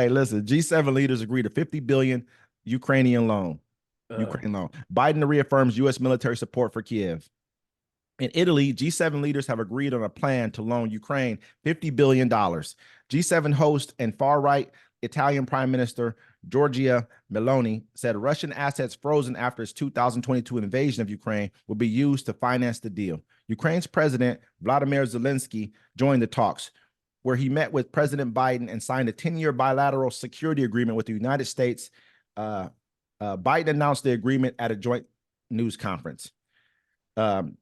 Hey, listen, G7 leaders agreed to 50 billion Ukrainian loan. Ukraine loan. Biden reaffirms U.S. military support for Kyiv. In Italy, G7 leaders have agreed on a plan to loan Ukraine $50 billion. G7 host and far-right Italian Prime Minister Giorgia Meloni said Russian assets frozen after its 2022 invasion of Ukraine will be used to finance the deal. Ukraine's President Volodymyr Zelenskyy joined the talks, where he met with President Biden and signed a 10-year bilateral security agreement with the United States. Biden announced the agreement at a joint news conference. On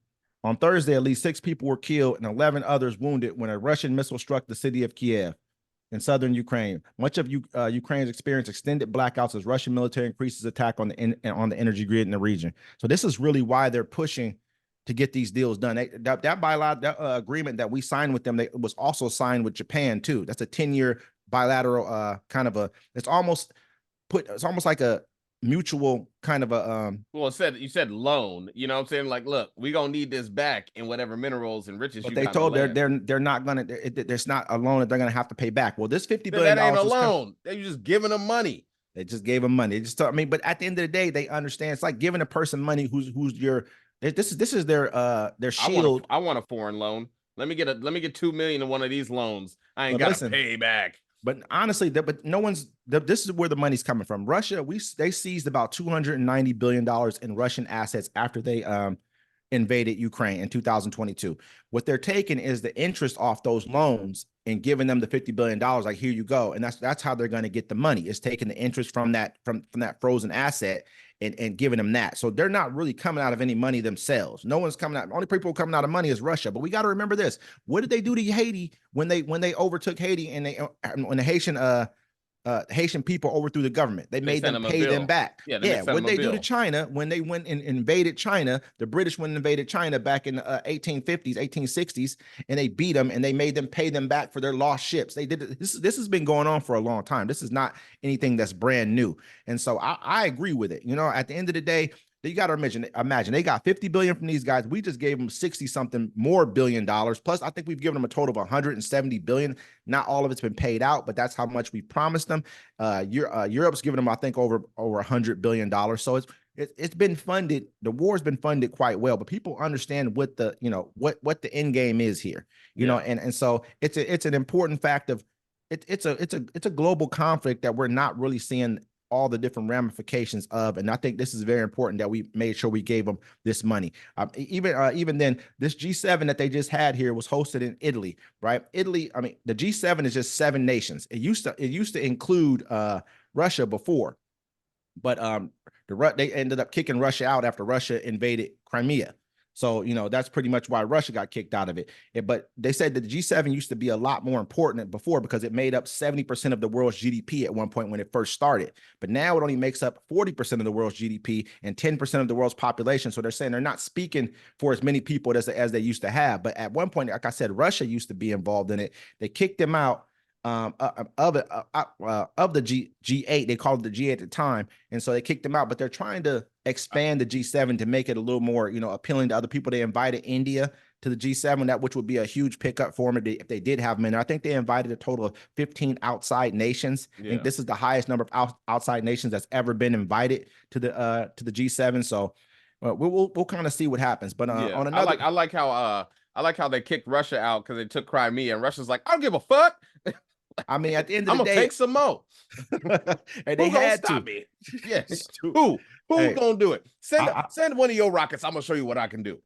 Thursday, at least 6 people were killed and 11 others wounded when a Russian missile struck the city of Kyiv in southern Ukraine. Much of Ukraine's experienced extended blackouts as Russian military increases attack on the energy grid in the region. So this is really why they're pushing to get these deals done. That bilateral agreement that we signed with them, was also signed with Japan too. That's a 10-year bilateral it's almost like a mutual kind of a well, you said loan, you know what I'm saying? Like, look, we gonna need this back in whatever minerals and riches. But you they got told land. they're not gonna. There's not a loan that they're gonna have to pay back. Well, this $50 billion that ain't a loan. They're just giving them money. They just gave them money. They just I mean, but at the end of the day, they understand it's like giving a person money who's your. This is their shield. I want a foreign loan. Let me get $2 million in one of these loans. I ain't got to pay back. But honestly, but no one's. This is where the money's coming from. Russia, they seized about $290 billion in Russian assets after they invaded Ukraine in 2022. What they're taking is the interest off those loans and giving them the $50 billion. Like, here you go, and that's how they're going to get the money. Is taking the interest from that frozen asset and giving them that. So they're not really coming out of any money themselves. No one's coming out. Only people coming out of money is Russia. But we got to remember this. What did they do to Haiti when they overtook Haiti and when the Haitian people overthrew the government? They made them pay them back. Yeah. What they do to China when they went and invaded China, the British went and invaded China back in the 1850s, 1860s, and they beat them and they made them pay them back for their lost ships. They did this. This has been going on for a long time. This is not anything that's brand new. And so I agree with it. You know, at the end of the day, you got to imagine they got 50 billion from these guys. We just gave them 60 something more billion dollars. Plus, I think we've given them a total of 170 billion. Not all of it's been paid out, but that's how much we promised them. Europe's given them, I think, over $100 billion. So it's been funded. The war's been funded quite well, but people understand what the end game is here. You know, and so it's an important fact of it's a global conflict that we're not really seeing all the different ramifications of, and I think this is very important that we made sure we gave them this money. Even then, this G7 that they just had here was hosted in Italy, right? Italy, I mean, the G7 is just 7 nations. It used to include Russia before, but they ended up kicking Russia out after Russia invaded Crimea. So, you know, that's pretty much why Russia got kicked out of it. But they said that the G7 used to be a lot more important before because it made up 70% of the world's GDP at one point when it first started. But now it only makes up 40% of the world's GDP and 10% of the world's population. So they're saying they're not speaking for as many people as they used to have. But at one point, like I said, Russia used to be involved in it. They kicked them out of the G8. They called it the G8 at the time, and so they kicked them out. But they're trying to expand the G7 to make it a little more, appealing to other people. They invited India to the G7, which would be a huge pickup for them if they did have men. I think they invited a total of 15 outside nations. I think this is the highest number of outside nations that's ever been invited to the G7. So we'll kind of see what happens. But on another, I like how they kicked Russia out because they took Crimea, and Russia's like, I don't give a fuck. I mean, at the end of the day, I'm gonna take some more. And they had to stop me. Yes. Who's gonna do it? Send one of your rockets. I'm gonna show you what I can do.